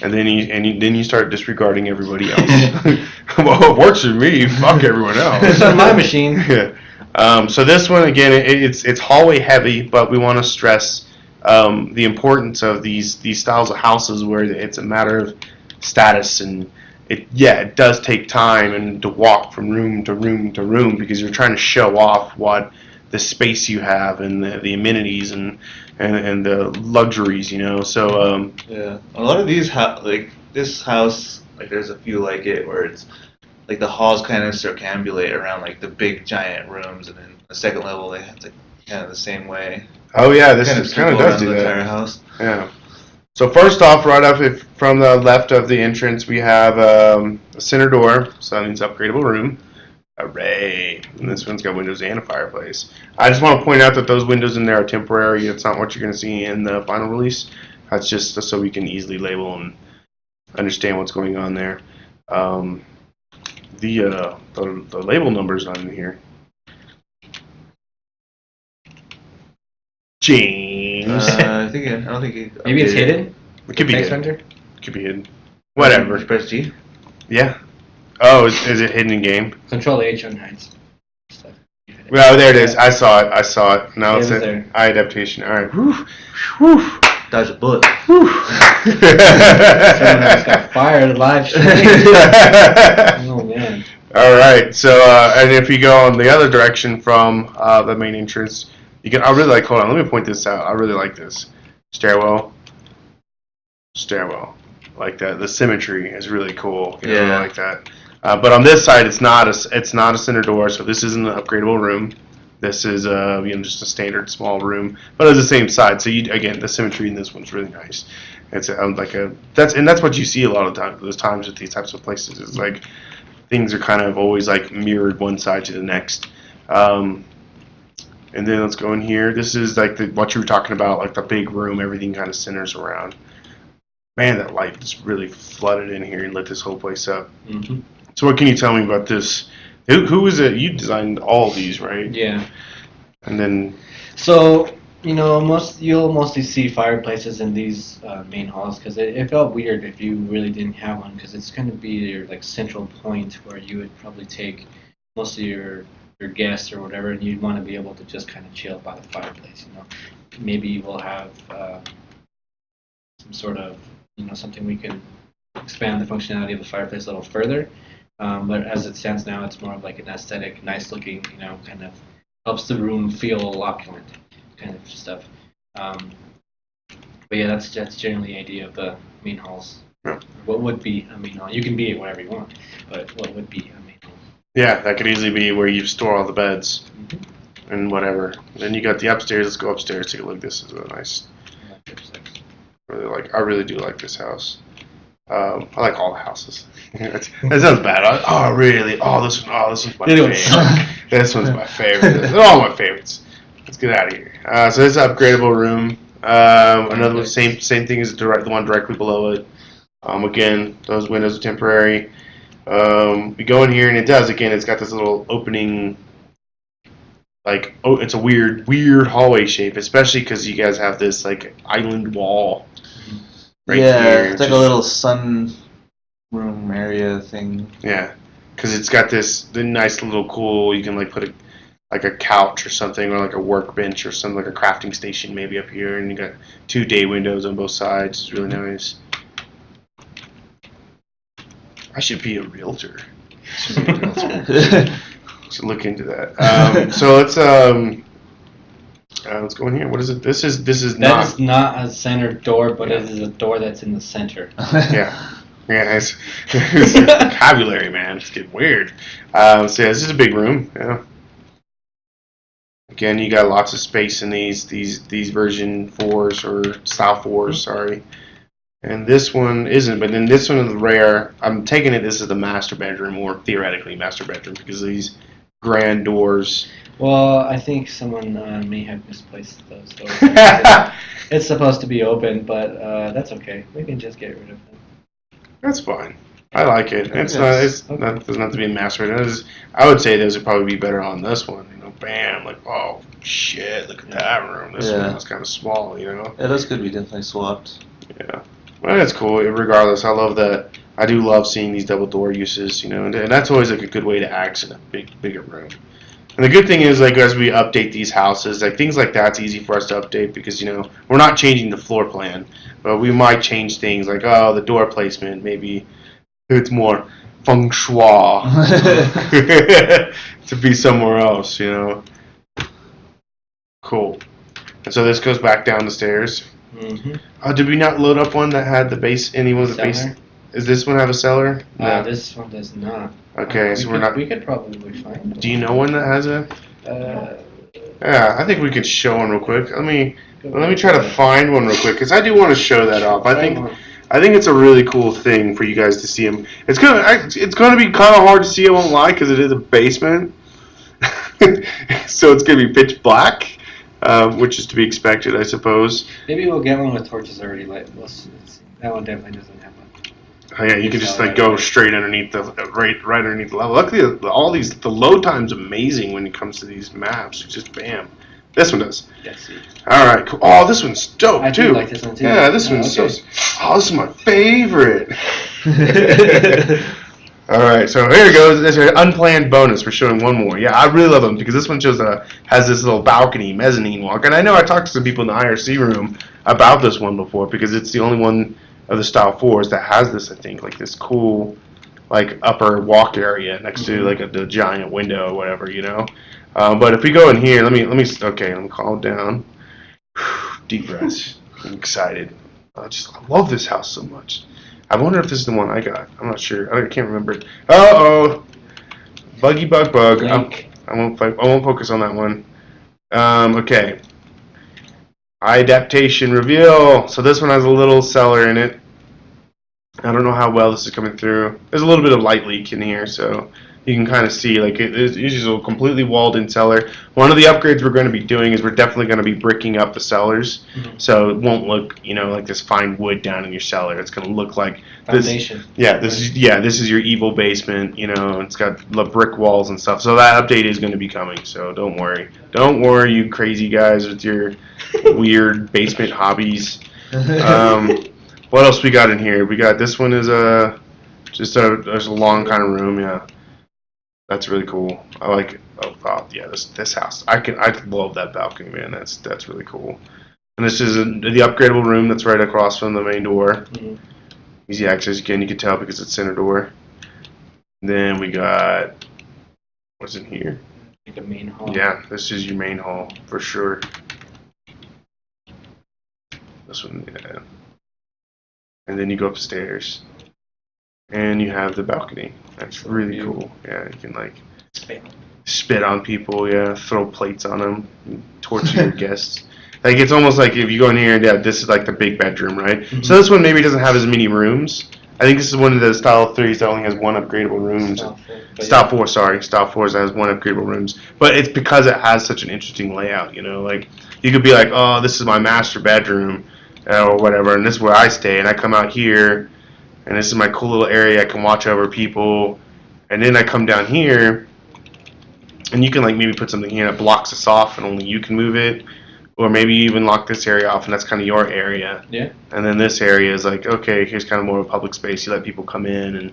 And then you start disregarding everybody else. Well, it works for me. Fuck everyone else. It's on my machine. Yeah. So this one again, it's hallway heavy, but we want to stress the importance of these styles of houses where it's a matter of status, and it does take time and to walk from room to room to room because you're trying to show off what the space you have and the amenities and the luxuries, So yeah, a lot of these like this house, like there's a few like it where it's like the halls kind of circambulate around like the big giant rooms, and then the second level they have like kind of the same way. Oh yeah, this kind of does do the that. entire house. Yeah. So first off, right up from the left of the entrance, we have a center door, so that means upgradable room. Hooray! And this one's got windows and a fireplace. I just want to point out that those windows in there are temporary. It's not what you're going to see in the final release. That's just so we can easily label and understand what's going on there. The label number's not in here. James. I don't think it. Maybe it's hidden. It could be Text hidden. render? It could be hidden. Whatever. Press G. Yeah. Oh, is it hidden in game? Control H on hides. Well, there it is. I saw it. Now it's It was an there. eye adaptation. All right. Whew. Whew. Dodge a bullet. Whew. Someone else got fired live stream. Oh man. All right. So, and if you go on the other direction from the main entrance, you can. I really like. Hold on. Let me point this out. I really like this stairwell. Like that. The symmetry is really cool. I like that. But on this side, it's not a center door, so this isn't an upgradable room. This is just a standard small room, but it's the same side. So again, the symmetry in this one's really nice. It's that's what you see a lot of those times with these types of places. It's like things are kind of always like mirrored one side to the next. And then let's go in here. This is like what you were talking about, like the big room. Everything kind of centers around. Man, that light just really flooded in here and lit this whole place up. Mm-hmm. So what can you tell me about this? Who is it? You designed all of these, right? Yeah. And then... So, you'll mostly see fireplaces in these main halls because it felt weird if you really didn't have one because it's going to be your like central point where you would probably take most of your guests or whatever, and you'd want to be able to just kind of chill by the fireplace. Maybe we'll have some sort of something we can expand the functionality of the fireplace a little further. But as it stands now, it's more of like an aesthetic, nice looking, kind of helps the room feel opulent, kind of stuff. But yeah, that's generally the idea of the main halls. Yeah. What would be a main hall? You can be it whatever you want, but what would be a main hall? Yeah, that could easily be where you store all the beds and whatever. Then you got the upstairs. Let's go upstairs. Take a look. This is really nice. I really do like this house. I like all the houses. That sounds bad. Really? This one's my favorite. This one's my favorite. They're all my favorites. Let's get out of here. So this is an upgradable room. Another one, same thing as the one directly below it. Again, those windows are temporary. We go in here and it's got this little opening. It's a weird hallway shape, especially because you guys have this island wall. Right here. It's like a little sun room area thing. Yeah, because it's got the nice little cool. You can put a couch or something, or a workbench or something, like a crafting station maybe up here, and you got 2 day windows on both sides. It's really nice. I should be a realtor. Should look into that. So let's go in here. What is it? This is That is not a center door, but it is a door that's in the center. Yeah. Yeah, it's vocabulary, man. It's getting weird. This is a big room. Yeah. Again, you got lots of space in these version 4s or style 4s. Sorry. And this one isn't, but then this one is rare. I'm taking it this is the master bedroom, or theoretically master bedroom, because of these grand doors. Well, I think someone may have misplaced those doors. It's supposed to be open, but that's okay. We can just get rid of them. That's fine. I like it. It doesn't have to be a master bedroom. I would say those would probably be better on this one. Bam! Oh shit! Look at that room. This one is kind of small. Yeah, those could be definitely swapped. Yeah. Well, that's cool. Regardless, I love that. I do love seeing these double door uses, and that's always a good way to accent a bigger room. And the good thing is, as we update these houses, things like that's easy for us to update because we're not changing the floor plan, but we might change things the door placement. Maybe it's more feng shui to be somewhere else, Cool. And so this goes back down the stairs. Mm-hmm. Did we not load up one that had the base? The base? Does this one have a cellar? No. This one does not. Okay, so we're not. We could probably find one. Do you know one that has a? Yeah, I think we could show one real quick. Let me try to find one real quick because I do want to show that off. I think it's a really cool thing for you guys to see them. It's gonna be kind of hard to see. I won't lie because it is a basement, so it's gonna be pitch black. Which is to be expected, I suppose. Maybe we'll get one with torches already lit. Let's see. That one definitely doesn't have one. Oh, yeah, you can just go straight underneath right underneath the level. Luckily, the load time's amazing when it comes to these maps. It's just bam. This one does. Yes. All right. Cool. Oh, this one's dope too. I do like this one too. Yeah, this one's so. Oh, this is my favorite. All right, so here it goes. There's an unplanned bonus. We're showing one more. Yeah, I really love them because this one has this little balcony, mezzanine walk. And I know I talked to some people in the IRC room about this one before because it's the only one of the Style 4s that has this, I think, this cool, upper walk area next to, the giant window or whatever, But if we go in here, let me calm down. Deep breaths. I'm excited. I love this house so much. I wonder if this is the one I got. I'm not sure. I can't remember it. Uh-oh. Buggy bug. I won't focus on that one. Okay. Adaptation reveal. So this one has a little cellar in it. I don't know how well this is coming through. There's a little bit of light leak in here, so you can kind of see it's usually a completely walled-in cellar. One of the upgrades we're going to be doing is we're definitely going to be bricking up the cellars, so it won't look like this fine wood down in your cellar. It's going to look like foundation. This is your evil basement. It's got brick walls and stuff. So that update is going to be coming. So don't worry, you crazy guys with your weird basement hobbies. What else we got in here? We got this one is there's a long kind of room. Yeah. That's really cool. I like it. Oh yeah, this house. I love that balcony, man. That's really cool. And this is the upgradable room that's right across from the main door. Easy access again. You can tell because it's center door. Then we got what's in here. Like the main hall. Yeah, this is your main hall for sure. This one, yeah. And then you go upstairs, and you have the balcony. That's really cool. Yeah, you can like spit on people. Yeah, throw plates on them, torture your guests. Like it's almost like if you go in here and yeah, this is like the big bedroom, right? Mm-hmm. So this one maybe doesn't have as many rooms. I think this is one of the Style 3s that only has one upgradable rooms. Style 4 that has one upgradable rooms. But it's because it has such an interesting layout, you know. Like you could be like, oh, this is my master bedroom, or whatever, and this is where I stay, and I come out here, and this is my cool little area. I can watch over people, and then I come down here, and you can like maybe put something here that blocks us off, and only you can move it. Or maybe you even lock this area off, and that's kind of your area. Yeah. And then this area is like, okay, here's kind of more of a public space. You let people come in,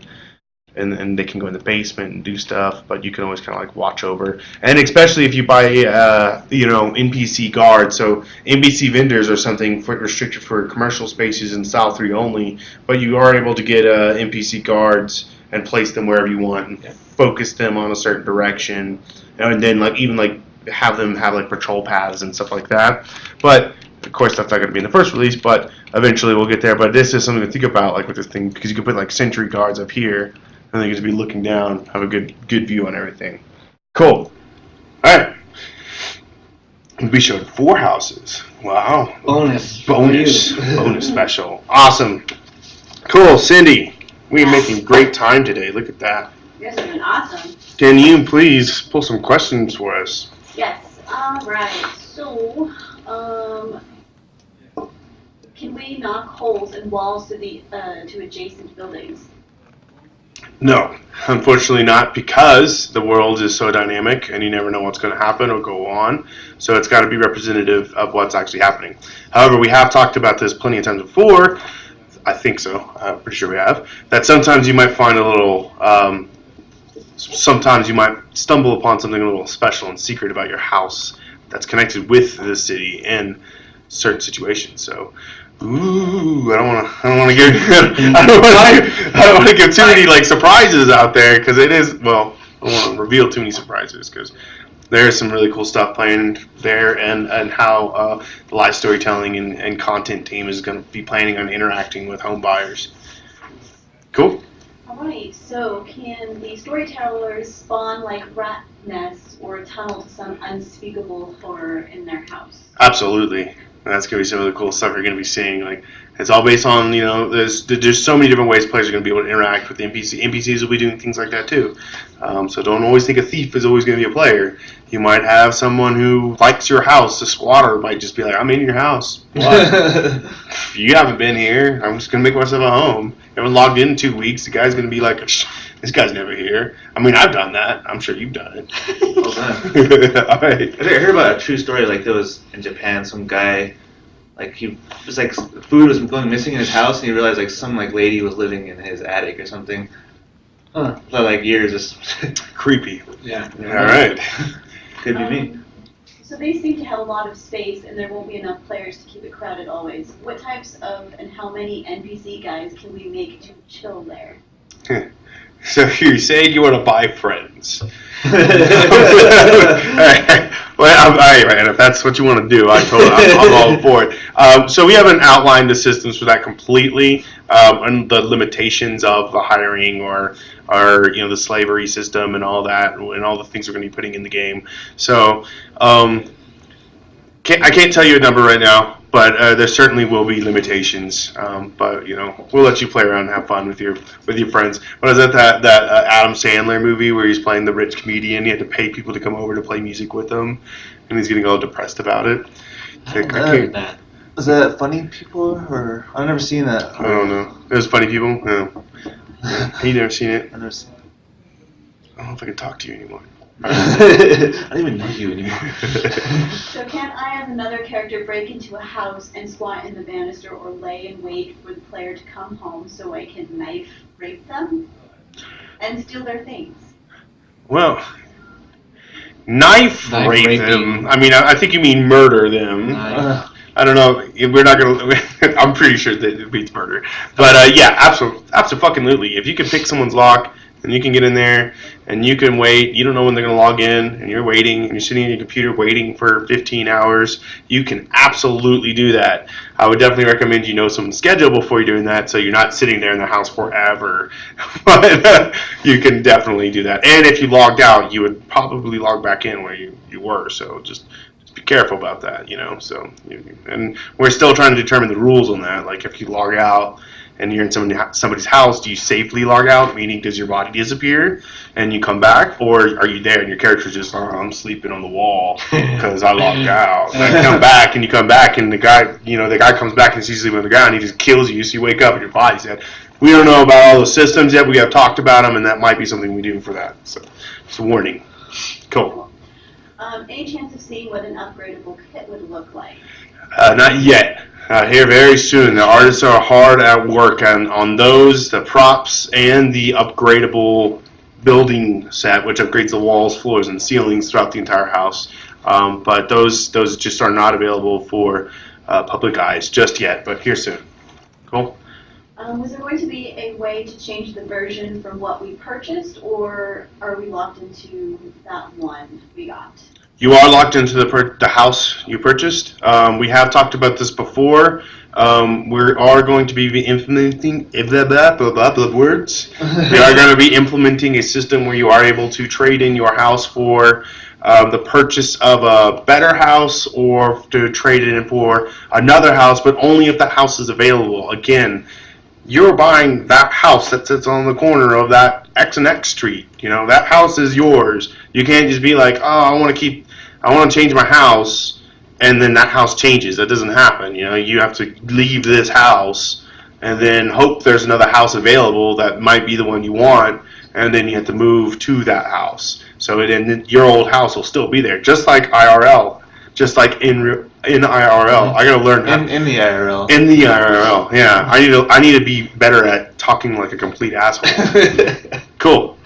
and they can go in the basement and do stuff, but you can always kind of like watch over. And especially if you buy, NPC guards. So NPC vendors are something restricted for commercial spaces in Style 3 only, but you are able to get NPC guards and place them wherever you want and focus them on a certain direction, and then like even like have them have like patrol paths and stuff like that. But of course that's not going to be in the first release, but eventually we'll get there. But this is something to think about, like with this thing, because you can put like sentry guards up here, and they can just be looking down, have a good view on everything. Cool. All right. We showed 4 houses. Wow. Bonus Special. Awesome. Cool, Cindy. We're making great time today. Look at that. You guys are doing awesome. Can you please pull some questions for us? Yes. All right. So, can we knock holes in walls to adjacent buildings? No, unfortunately not, because the world is so dynamic and you never know what's going to happen or go on. So it's got to be representative of what's actually happening. However, we have talked about this plenty of times before. I think so. I'm pretty sure we have. That sometimes you might find a little. Sometimes you might stumble upon something a little special and secret about your house that's connected with the city in certain situations. So, I don't want to give too many like surprises out there, because it is, well, I don't want to reveal too many surprises, because there is some really cool stuff playing there, and how the live storytelling and content team is going to be planning on interacting with home buyers. Cool. Alright, so can the storytellers spawn like rat nests or tunnel to some unspeakable horror in their house? Absolutely. And that's going to be some of the cool stuff you're going to be seeing. Like, it's all based on, there's so many different ways players are going to be able to interact with the NPC. NPCs will be doing things like that too. So don't always think a thief is always going to be a player. You might have someone who likes your house. A squatter might just be like, I'm in your house. What? You haven't been here. I'm just going to make myself at home. You haven't logged in 2 weeks. The guy's going to be like, this guy's never here. I mean, I've done that. I'm sure you've done it. Well done. All right. I heard about a true story, like there was in Japan, some guy, like he was like, food was going missing in his house, and he realized like some like lady was living in his attic or something. For like years. Just creepy. Yeah. All right. Could be me. So they seem to have a lot of space, and there won't be enough players to keep it crowded always. What types of and how many NPC guys can we make to chill there? So you're saying you want to buy friends? All right. Well, all right. If that's what you want to do, I'm all for it. So we haven't outlined the systems for that completely, and the limitations of the hiring or the slavery system and all that, and all the things we're going to be putting in the game. So I can't tell you a number right now, but there certainly will be limitations. But we'll let you play around and have fun with your friends. What is that Adam Sandler movie where he's playing the rich comedian? He had to pay people to come over to play music with him, and he's getting all depressed about it. I can't. That. Is that Funny People, or I've never seen that? I don't know. It was Funny People. No. Have you never seen it? I've never seen it. I don't know if I can talk to you anymore. I don't even know you anymore. So can I, as another character, break into a house and squat in the banister or lay in wait for the player to come home so I can knife rape them and steal their things? Well, knife rape them. I mean, I think you mean murder them. I don't know. We're not gonna. I'm pretty sure that it beats murder. But yeah, absolutely. If you can pick someone's lock and you can get in there and you can wait, you don't know when they're gonna log in, and you're waiting and you're sitting on your computer waiting for 15 hours. You can absolutely do that. I would definitely recommend you know someone's schedule before you're doing that, so you're not sitting there in the house forever. But you can definitely do that. And if you logged out, you would probably log back in where you were. So just be careful about that, So, and we're still trying to determine the rules on that. Like, if you log out and you're in somebody's house, do you safely log out? Meaning, does your body disappear and you come back, or are you there and your character's just, I'm sleeping on the wall because I logged out? And I come back, and you come back, and the guy comes back and sees you sleeping on the ground, and he just kills you. So you wake up and your body's dead. We don't know about all those systems yet. We have talked about them, and that might be something we do for that. So, it's a warning. Cool. Any chance of seeing what an upgradable kit would look like? Not yet. Here very soon. The artists are hard at work on those, the props, and the upgradable building set, which upgrades the walls, floors, and ceilings throughout the entire house. But those just are not available for public eyes just yet, but here soon. Cool. Was there going to be a way to change the version from what we purchased, or are we locked into that one we got? You are locked into the house you purchased. We have talked about this before. We are going to be implementing words. We are going to be implementing a system where you are able to trade in your house for the purchase of a better house, or to trade it in for another house, but only if that house is available. Again, you're buying that house that sits on the corner of that X and X street. That house is yours. You can't just be like, I want to change my house, and then that house changes. That doesn't happen. You have to leave this house and then hope there's another house available that might be the one you want, and then you have to move to that house. So your old house will still be there, just like IRL, just like in IRL. I gotta learn how in the IRL. In the IRL, yeah. I need to be better at talking like a complete asshole. Cool.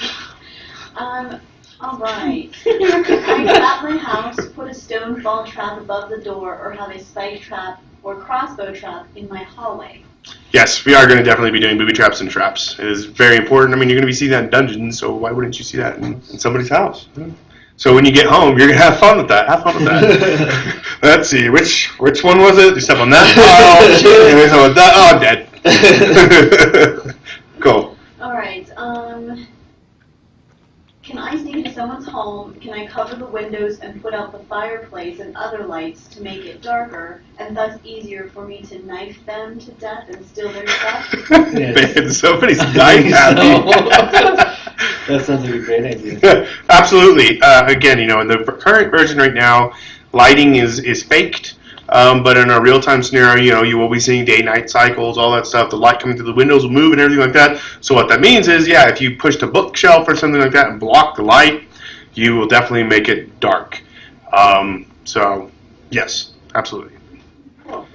All right. I at my house put a stone fall trap above the door, or have a spike trap or crossbow trap in my hallway. Yes, we are going to definitely be doing booby traps and traps. It is very important. I mean, you're going to be seeing that in dungeons, so why wouldn't you see that in somebody's house? So when you get home, you're going to have fun with that. Have fun with that. Let's see, which one was it? You step on that? Oh, shit. You step on that? Oh, I'm dead. Cool. All right. Can I sneak into someone's home? Can I cover the windows and put out the fireplace and other lights to make it darker, and thus easier for me to knife them to death and steal their stuff? Man, somebody's knife happy. That sounds like a great idea. Absolutely. Again, in the current version right now, lighting is faked. But in a real-time scenario, you will be seeing day-night cycles, all that stuff. The light coming through the windows will move and everything like that. So what that means is, if you pushed a bookshelf or something like that and block the light, you will definitely make it dark. So, yes, absolutely. Cool.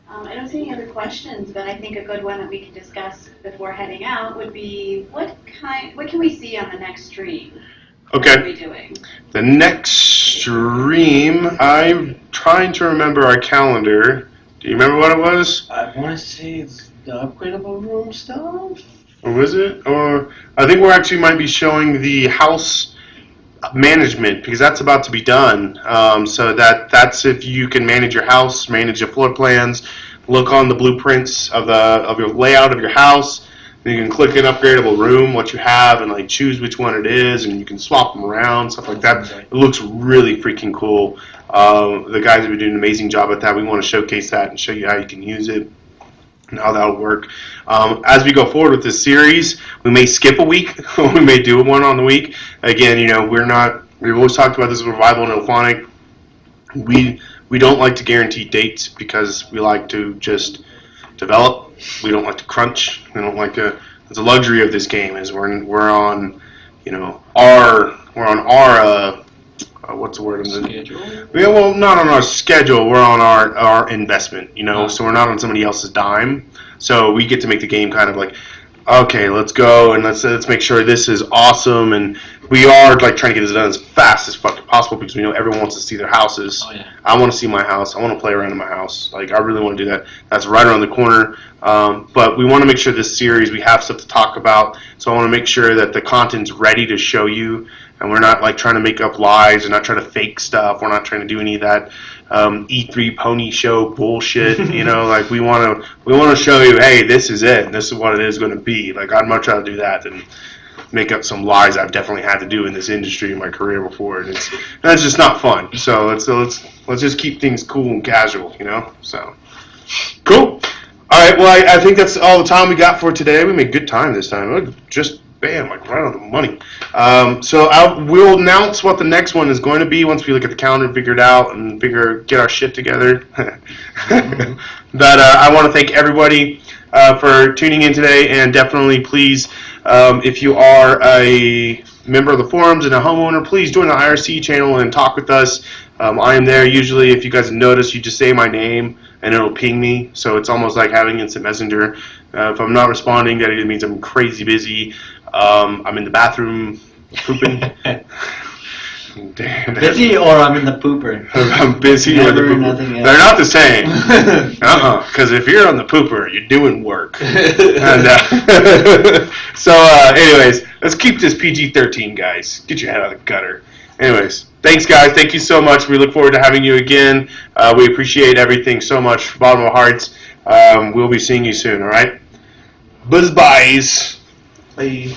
I don't see any other questions, but I think a good one that we can discuss before heading out would be, what can we see on the next stream? Okay. What are we doing? The next stream, I'm trying to remember our calendar. Do you remember what it was? I want to say it's the upgradable room stuff. Or was it? Or I think we actually might be showing the house management, because that's about to be done. So that's if you can manage your house, manage your floor plans, look on the blueprints of your layout of your house. You can click an upgradable room, what you have, and choose which one it is, and you can swap them around, stuff like that. It looks really freaking cool. The guys have been doing an amazing job at that. We want to showcase that and show you how you can use it and how that'll work. As we go forward with this series, we may skip a week. We may do one on the week. Again, we've always talked about this with Revival and Ophonic. We don't like to guarantee dates because we like to just develop. We don't like to crunch. We don't like to. It's a luxury of this game is we're on, our what's the word? Schedule? Yeah, well, not on our schedule. We're on our investment. So we're not on somebody else's dime. So we get to make the game kind of like okay, let's go and let's make sure this is awesome, and we are like trying to get this done as fast as fucking possible because we know everyone wants to see their houses. Oh, yeah. I want to see my house. I want to play around in my house. Like I really want to do that. That's right around the corner. But we want to make sure this series we have stuff to talk about. So I want to make sure that the content's ready to show you, and we're not like trying to make up lies. We're not trying to fake stuff. We're not trying to do any of that E3 pony show bullshit. You know, like we want to show you, hey, this is it. And this is what it is going to be. Like I'd much rather do that than make up some lies I've definitely had to do in this industry in my career before, and that's just not fun. So let's just keep things cool and casual, you know. So cool. All right. Well, I think that's all the time we got for today. We made good time this time. Just bam, like right on the money. So we'll announce what the next one is going to be once we look at the calendar, figure it out, and get our shit together. But I want to thank everybody for tuning in today, and definitely please, if you are a member of the forums and a homeowner, please join the IRC channel and talk with us. I am there usually. If you guys notice, you just say my name and it'll ping me. So it's almost like having instant messenger. If I'm not responding, that either means I'm crazy busy. I'm in the bathroom pooping. Damn. Busy or I'm in the pooper. I'm busy or the Never, pooper. nothing else. They're not the same. Because if you're on the pooper, you're doing work. And, anyways, let's keep this PG-13, guys. Get your head out of the gutter. Anyways, thanks, guys. Thank you so much. We look forward to having you again. We appreciate everything so much from the bottom of our hearts. We'll be seeing you soon, all right? Buzz-byes. Bye.